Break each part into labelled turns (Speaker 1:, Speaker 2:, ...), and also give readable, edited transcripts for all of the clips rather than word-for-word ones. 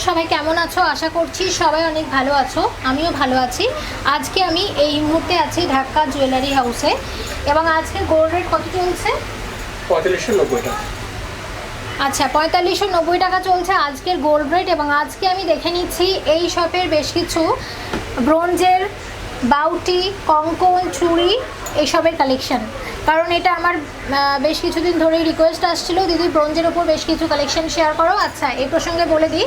Speaker 1: সবাই কেমন আছো? আশা করছি সবাই অনেক ভালো আছো, আমিও ভালো আছি। আজকে আমি এই মুহূর্তে আছি ঢাকা জুয়েলারি হাউসে এবং আজকে গোল্ড রেট কত চলছে?
Speaker 2: 4590 টাকা।
Speaker 1: আচ্ছা, 4590 টাকা চলছে আজকের গোল্ড রেট। এবং আজকে আমি দেখে নিচ্ছি এই শপের বেশ কিছু ব্রোঞ্জের বাউটি, কঙ্কন, চুড়ি এইসবের কালেকশন। কারণ এটা আমার বেশ কিছুদিন ধরেই রিকোয়েস্ট আসছিল, দিদি ব্রোঞ্জের ওপর বেশ কিছু কালেকশন শেয়ার করো। আচ্ছা, এই প্রসঙ্গে বলে দিই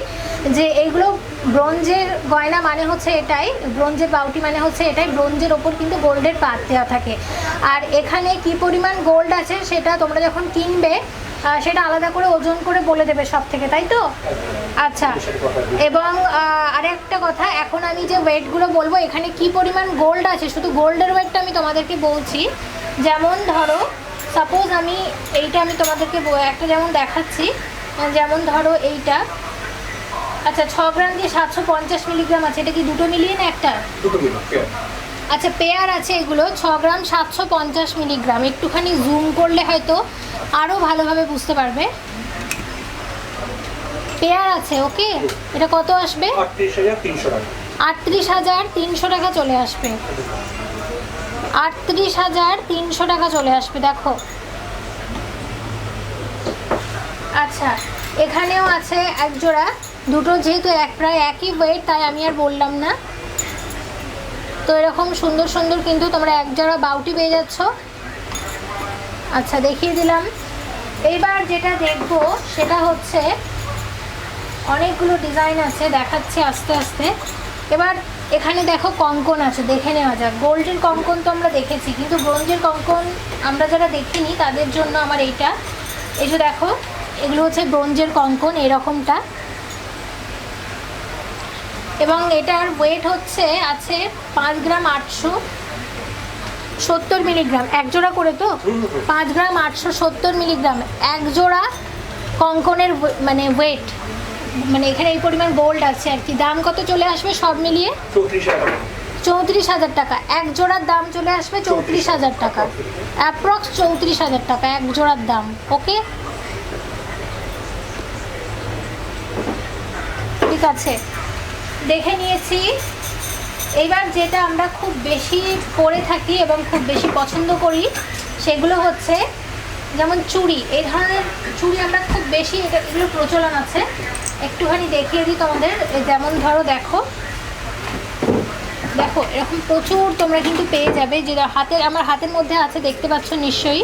Speaker 1: যে এইগুলো ব্রোঞ্জের গয়না মানে হচ্ছে এটাই, ব্রোঞ্জের বাউটি মানে হচ্ছে এটাই, ব্রোঞ্জের ওপর কিন্তু গোল্ডের পাত দেওয়া থাকে। আর এখানে কি পরিমাণ গোল্ড আছে সেটা তোমরা যখন কিনবে সেটা আলাদা করে ওজন করে বলে দেবে সব থেকে, তাই তো? আচ্ছা, এবং আরেকটা কথা, এখন আমি যে ওয়েটগুলো বলবো এখানে কি পরিমাণ গোল্ড আছে, শুধু গোল্ডের ওয়েটটা আমি তোমাদেরকে বলছি। যেমন ধরো সাপোজ আমি এইটা আমি তোমাদেরকে একটা যেমন দেখাচ্ছি, যেমন ধরো এইটা, আচ্ছা 6 গ্রাম দিয়ে 750 মিলিগ্রাম আছে। এটা কি দুটো মিলিয়ে না একটা? আচ্ছা, পেয়ার আছে এগুলো 6 গ্রাম 750 মিলিগ্রাম। একটুখানি জুম করলে হয়তো আরও ভালোভাবে বুঝতে পারবে। পেয়ার আছে, ওকে। এটা কত আসবে? 38,300 টাকা চলে আসবে। 38,300 টাকা চলে আসবে, দেখো। আচ্ছা, এখানেও আছে এক জোড়া, দুটো যেহেতু প্রায় একই ওয়েট তাই আমি আর বললাম না। তো এরকম সুন্দর সুন্দর কিন্তু তোমরা এক জোড়া বাউটি পেয়ে যাচ্ছ। আচ্ছা, দেখিয়ে দিলাম। এইবার যেটা দেখবো সেটা হচ্ছে অনেকগুলো ডিজাইন আছে, দেখাচ্ছি আস্তে আস্তে। এবার এখানে দেখো কঙ্কন আছে, দেখে নেওয়া যাক। গোল্ডের কঙ্কন তো আমরা দেখেছি, কিন্তু ব্রোঞ্জের কঙ্কন আমরা যারা দেখিনি তাদের জন্য আমার এইটা। এই যে দেখো, এগুলো হচ্ছে ব্রোঞ্জের কঙ্কন, এরকমটা। এবং এটার ওয়েট হচ্ছে আছে 5 গ্রাম 870 মিলিগ্রাম, এক জোড়া করে তো 5 গ্রাম 870 মিলিগ্রাম এক জোড়া কঙ্কনের মানে ওয়েট, মানে এখানে এই পরিমাণ গোল্ড আছে আর কি। দাম কত চলে আসবে সব মিলিয়ে? 34,000 টাকা। এক জোড়ার দাম চলে আসবে 34,000 টাকা, অ্যাপ্রক্স 34,000 টাকা এক জোড়ার দাম, ওকে। ঠিক আছে, দেখে নিয়েছি। এইবার যেটা আমরা খুব বেশি পরে থাকি এবং খুব বেশি পছন্দ করি সেগুলো হচ্ছে যেমন চুড়ি। এই ধরনের চুড়ি আমরা খুব বেশি, এগুলো প্রচলন আছে। একটুখানি দেখিয়ে দিই তোমাদের। যেমন ধরো দেখো, দেখো এরকম প্রচুর তোমরা কিন্তু পেয়ে যাবে। যে হাতের, আমার হাতের মধ্যে আছে, দেখতে পাচ্ছ নিশ্চয়ই।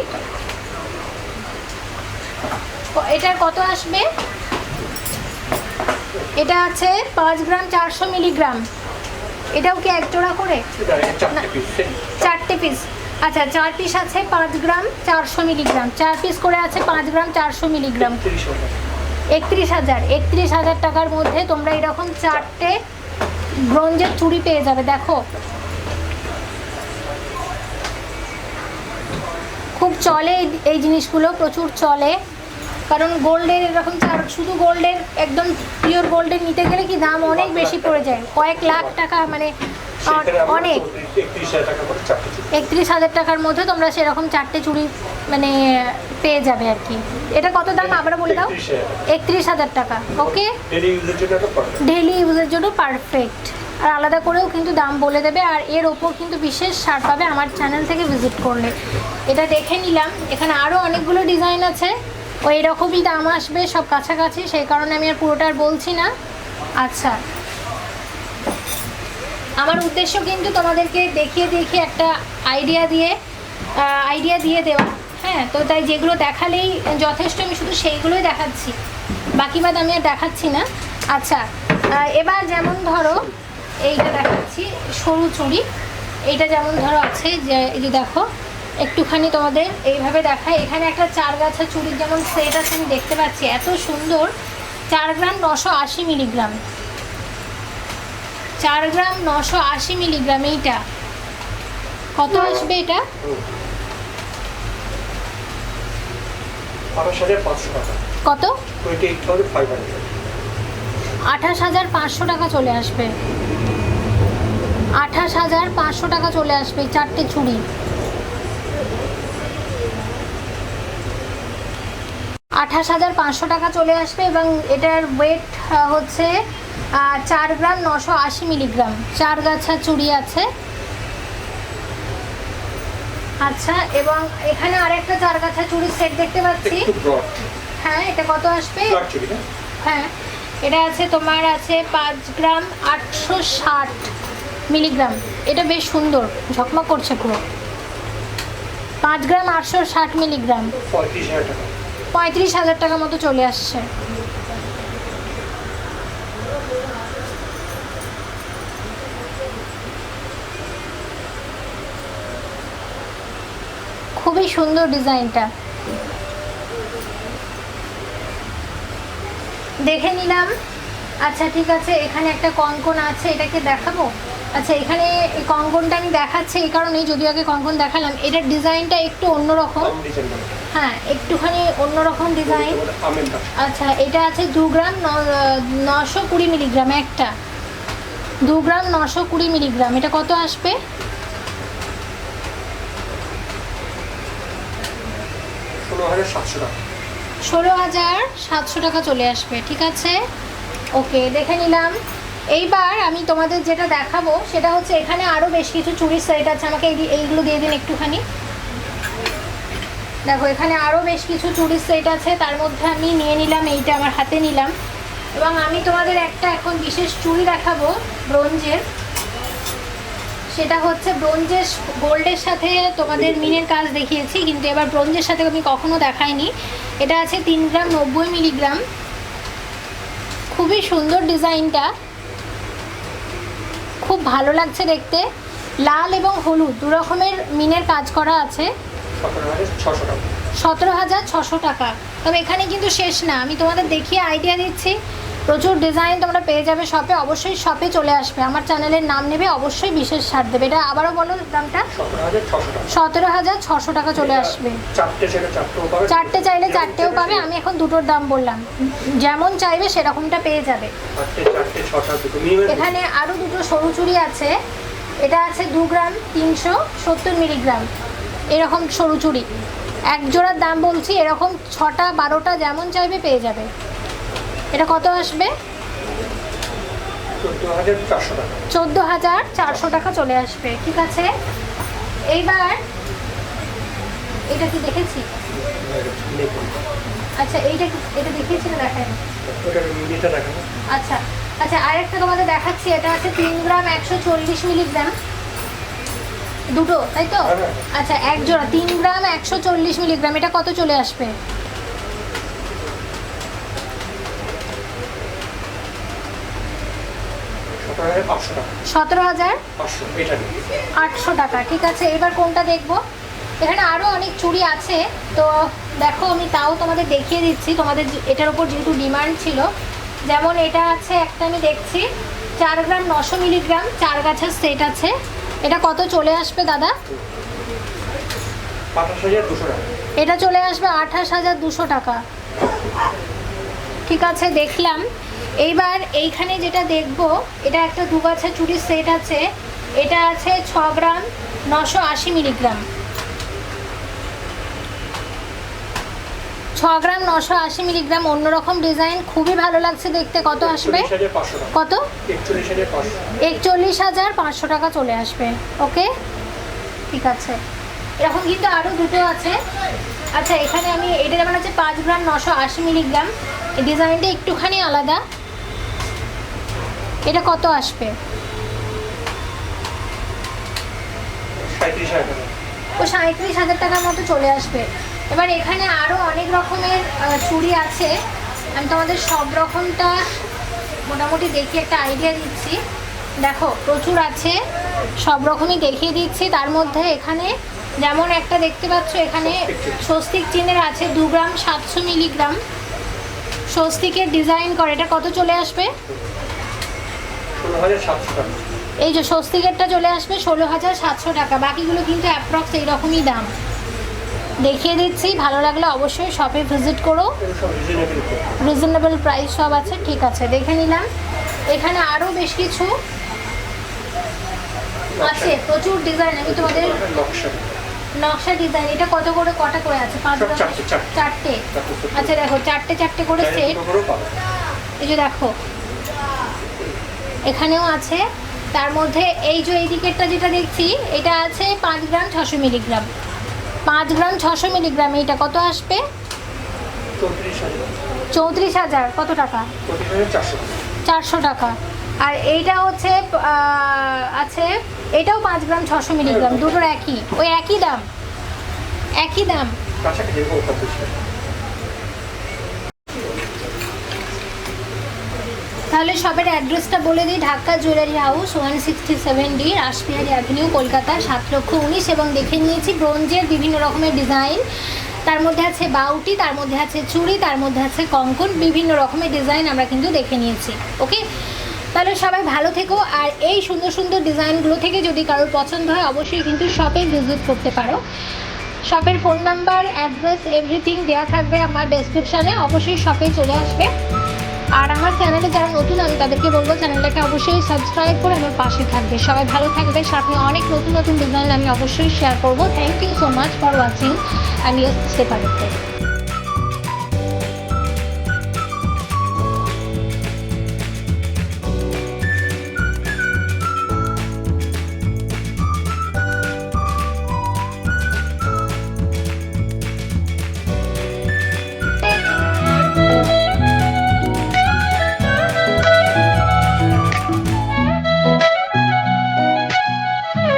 Speaker 1: এটার কত আসবে? এটা আছে 5 গ্রাম 400 মিলিগ্রাম। এটাও কি এক জোড়া করে? 4টে পিস। আচ্ছা, 4 পিস আছে 5 গ্রাম 400 মিলিগ্রাম, 4 পিস করে আছে 5 গ্রাম 400 মিলিগ্রাম। 31,000 টাকার মধ্যে তোমরা এরকম 4টে ব্রোঞ্জের চুড়ি পেয়ে যাবে। দেখো, খুব চলে এই জিনিসগুলো, প্রচুর চলে। কারণ গোল্ডের এরকম শুধু গোল্ডের, একদম পিওর গোল্ডের নিতে গেলে কি দাম অনেক বেশি পড়ে যায়, কয়েক লাখ টাকা, মানে অনেক। 31,000 টাকার মধ্যে তোমরা সেরকম 4টে চুড়ি মানে পেয়ে যাবে আর কি। এটা কত দাম আবার বলে দাও? 31,000 টাকা, ওকে। ডেইলি ইউজের জন্য পারফেক্ট। আর আলাদা করেও কিন্তু দাম বলে দেবে। আর এর ওপর কিন্তু বিশেষ ছাড় পাবে আমার চ্যানেল থেকে ভিজিট করলে। এটা দেখে নিলাম। এখানে আরও অনেকগুলো ডিজাইন আছে, ওই রকমই দাম আসবে সব কাছাকাছি, সেই কারণে আমি আর পুরোটা আর বলছি না। আচ্ছা, আমার উদ্দেশ্য কিন্তু তোমাদেরকে দেখিয়ে দেখিয়ে একটা আইডিয়া দিয়ে দেওয়া, হ্যাঁ। তো তাই যেগুলো দেখালেই যথেষ্ট, আমি শুধু সেইগুলোই দেখাচ্ছি, বাকি বাদ আমি আর দেখাচ্ছি না। আচ্ছা, এবার যেমন ধরো এইটা দেখাচ্ছি, সরু চুড়ি। এইটা যেমন ধরো আছে, যে এই যে দেখো, একটুখানি তোমাদের এইভাবে দেখায়। এখানে একটা 4 গাছা চুড়ির যেমন সেট আছে, আমি দেখতে পাচ্ছি, এত সুন্দর। 4 গ্রাম 980 মিলিগ্রাম, 4 গ্রাম 980 মিলিগ্রাম। এইটা কত আসবে? এটা
Speaker 2: 28,500
Speaker 1: কত?
Speaker 2: 28,500।
Speaker 1: 28,500 টাকা চলে আসবে। 28,500 টাকা চলে আসবে 4টে চুড়ি। 28,500 টাকা চলে আসবে। এবং এটার ওয়েট হচ্ছে 4 গ্রাম 980 মিলিগ্রাম 4 গাছা চুড়ি আছে। আচ্ছা, এবং এখানে আরেকটা 4 গাছা চুড়ির সেট দেখতে পাচ্ছি।
Speaker 2: একটু ব্রড।
Speaker 1: হ্যাঁ, এটা কত আসবে?
Speaker 2: ফ্ল্যাট চুড়ি না?
Speaker 1: হ্যাঁ, এটা আছে তোমার আছে 5 গ্রাম 860 মিলিগ্রাম। এটা বেশ সুন্দর, ঝকমক করছে পুরো। 5 গ্রাম 860 মিলিগ্রাম
Speaker 2: 35,000 টাকা।
Speaker 1: 35,000 টাকা মতো চলে আসছে। খুবই সুন্দর ডিজাইনটা, দেখে নিলাম। আচ্ছা ঠিক আছে, এখানে একটা কঙ্কন আছে, এটাকে দেখাবো। আচ্ছা, এখানে এই কঙ্কনটা আমি দেখাচ্ছি এই কারণেই, যদিও আগে কঙ্কন দেখালাম, এটার ডিজাইনটা একটু অন্যরকম।
Speaker 2: কম ডিজাইন না।
Speaker 1: হ্যাঁ, একটুখানি অন্যরকম ডিজাইন।
Speaker 2: আমের কাজ।
Speaker 1: আচ্ছা, এটা আছে 2 গ্রাম 920 মিলিগ্রাম একটা। 2 গ্রাম 920 মিলিগ্রাম, এটা কত আসবে?
Speaker 2: 16,700 টাকা।
Speaker 1: 16,700 টাকা চলে আসবে। ঠিক আছে, ওকে, দেখে নিলাম। এইবার আমি তোমাদের যেটা দেখাবো সেটা হচ্ছে, এখানে আরও বেশ কিছু চুড়ির সেট আছে। আমাকে এইগুলো দিয়ে দিন একটুখানি। দেখো, এখানে আরও বেশ কিছু চুড়ির সেট আছে, তার মধ্যে আমি নিয়ে নিলাম এইটা, আমার হাতে নিলাম। এবং আমি তোমাদের একটা এখন বিশেষ চুড়ি দেখাবো ব্রোঞ্জের। সেটা হচ্ছে ব্রোঞ্জের গোল্ডের সাথে তোমাদের মিনের কাজ দেখিয়েছি, কিন্তু এবার ব্রোঞ্জের সাথে আমি কখনো দেখাইনি। এটা আছে 3 গ্রাম 90 মিলিগ্রাম। খুবই সুন্দর ডিজাইনটা, খুব ভালো লাগছে দেখতে। লাল এবং হলুদ দু রকমের মিনের কাজ করা আছে।
Speaker 2: 17,600 টাকা।
Speaker 1: 17,600 টাকা। তবে এখানে কিন্তু শেষ না, আমি তোমাদের দেখিয়ে আইডিয়া দিচ্ছি। প্রচুর ডিজাইন তোমরা পেয়ে যাবে শপে। অবশ্যই শপে চলে আসবে, আমার চ্যানেলের নাম নেবে, অবশ্যই বিশেষ ছাড় দেবে। এটা আবারও বলো দামটা।
Speaker 2: 17,600
Speaker 1: 17,600 টাকা
Speaker 2: টাকা।
Speaker 1: চলে আসবে।
Speaker 2: চারটে চাইলে চারটেও পাবে।
Speaker 1: চারটে চাইলে চারটেও পাবে। আমি এখন দুটোর দাম বললাম, যেমন চাইবে সেরকমটা পেয়ে যাবে।
Speaker 2: চারটে 6টা দুটো মিনিমাম।
Speaker 1: এখানে আরও দুটো সরু চুড়ি আছে। এটা আছে 2 গ্রাম 370 মিলিগ্রাম, এরকম সরু চুড়ি। এক জোড়ার দাম বলছি, এরকম 6টা 12টা যেমন চাইবে পেয়ে যাবে। এটা কত আসবে?
Speaker 2: 14,400 টাকা।
Speaker 1: 14,400 টাকা চলে আসবে। ঠিক আছে, এইবার এটা কি দেখেছি? আচ্ছা, এটা দেখিয়েছি না, দেখায়।
Speaker 2: ওটার মিনিটা দেখা না।
Speaker 1: আচ্ছা আচ্ছা, আরেকটা তোমাদের দেখাচ্ছি। এটা আছে 3 গ্রাম 140 মিলিগ্রাম, দুটো, তাই তো?
Speaker 2: হ্যাঁ।
Speaker 1: আচ্ছা, এক জোড়া 3 গ্রাম 140 মিলিগ্রাম, এটা কত চলে আসবে?
Speaker 2: 17,500 টাকা।
Speaker 1: 17,500 টাকা। ঠিক আছে, এবার কোনটা দেখবো? এখানে আরও অনেক চুড়ি আছে, তো দেখো আমি তাও তোমাদের দেখিয়ে দিচ্ছি। তোমাদের এটার উপর যেহেতু ডিমান্ড ছিল, যেমন এটা আছে একটা, আমি দেখছি 4 গ্রাম 900 মিলিগ্রাম 4 গাছের সেট আছে। এটা কত চলে আসবে দাদা?
Speaker 2: 28,200 টাকা।
Speaker 1: এটা চলে আসবে 28,200 টাকা। ঠিক আছে, দেখলাম। এইবার এইখানে যেটা দেখবো, এটা একটা 2 গাছের চুড়ির সেট আছে। এটা আছে 6 গ্রাম 980 মিলিগ্রাম। 6 গ্রাম 980 মিলিগ্রাম, অন্যরকম ডিজাইন, খুবই ভালো লাগছে দেখতে। কত আসবে?
Speaker 2: 41,500 টাকা।
Speaker 1: কত?
Speaker 2: 41,500।
Speaker 1: 41,500 টাকা চলে আসবে। ওকে, ঠিক আছে। এরকম কিন্তু আরও দুটো আছে। আচ্ছা, এখানে আমি এটা যেমন আছে 5 গ্রাম 980 মিলিগ্রাম, এই ডিজাইনটা একটুখানি আলাদা। এটা কত আসবে?
Speaker 2: 37,000 টাকা।
Speaker 1: ও 37,000 টাকার মতো চলে আসবে। এবার এখানে আরও অনেক রকমের চুড়ি আছে, আমি তোমাদের সব রকমটা মোটামুটি দেখিয়ে একটা আইডিয়া দিচ্ছি। দেখো, প্রচুর আছে, সব রকমই দেখিয়ে দিচ্ছি। তার মধ্যে এখানে যেমন একটা দেখতে পাচ্ছ, এখানে স্বস্তিক চিহ্নের আছে 2 গ্রাম 700 মিলিগ্রাম, স্বস্তিকের ডিজাইন করে। এটা কত চলে আসবে?
Speaker 2: 16,700 টাকা।
Speaker 1: এই যে স্বস্তিকেরটা চলে আসবে 16,700 টাকা। বাকিগুলো কিন্তু অ্যাপ্রক্স এইরকমই দাম দেখিয়ে দিচ্ছি। ভালো লাগলে অবশ্যই শপে ভিজিট করো,
Speaker 2: সব রিজনেবল প্রাইস।
Speaker 1: রিজনেবল প্রাইস সব আছে। ঠিক আছে, দেখে নিলাম। এখানে আরও বেশ কিছু আছে, প্রচুর ডিজাইন। আমি তোমাদের
Speaker 2: নকশা।
Speaker 1: নকশা ডিজাইন, এটা কত করে, কটা করে আছে? 5
Speaker 2: সব
Speaker 1: গ্রাম?
Speaker 2: চারটে, চারটে।
Speaker 1: চারটে। আচ্ছা দেখো, চারটে চারটে করে সেট।
Speaker 2: করেও পাবে।
Speaker 1: এই যে দেখো, এখানেও আছে। তার মধ্যে এই যে এই দিকেরটা যেটা দেখছি এটা আছে 5 গ্রাম 600 মিলিগ্রাম। 5 গ্রাম 600 মিলিগ্রাম এইটা কত আসবে?
Speaker 2: 34,000
Speaker 1: 34,000। কত টাকা?
Speaker 2: 34,400
Speaker 1: 400 টাকা। আর এইটা হচ্ছে আছে, এটাও 5 গ্রাম 600 মিলিগ্রাম, দুটোর একই, ওই একই দাম, একই দাম।
Speaker 2: কাছাকাছি যেরকম ওটা বেশি।
Speaker 1: তাহলে শপের অ্যাড্রেসটা বলে দিই, Dhaka jewellery house 167D Rashbehari avenue, Kolkata 7,19,000। এবং দেখে নিয়েছি ব্রোঞ্জের বিভিন্ন রকমের ডিজাইন, তার মধ্যে আছে বাউটি, তার মধ্যে আছে চুড়ি, তার মধ্যে আছে কঙ্কন, বিভিন্ন রকমের ডিজাইন আমরা কিন্তু দেখে নিয়েছি। ওকে, তাহলে সবাই ভালো থেকো। আর এই সুন্দর সুন্দর ডিজাইনগুলো থেকে যদি কারোর পছন্দ হয় অবশ্যই কিন্তু শপে ভিজিট করতে পারো। শপের ফোন নাম্বার, অ্যাড্রেস, এভরিথিং দেওয়া থাকবে আমার ডেসক্রিপশানে, অবশ্যই শপে চলে আসবে। আর আমার চ্যানেলে যারা নতুন আমি তাদেরকে বলবো চ্যানেলটাকে অবশ্যই সাবস্ক্রাইব করে আমার পাশে থাকবে। সবাই ভালো থাকবে, সাথে অনেক নতুন নতুন ডিজাইন আমি অবশ্যই শেয়ার করবো। Thank you so much for watching and yes stay connected.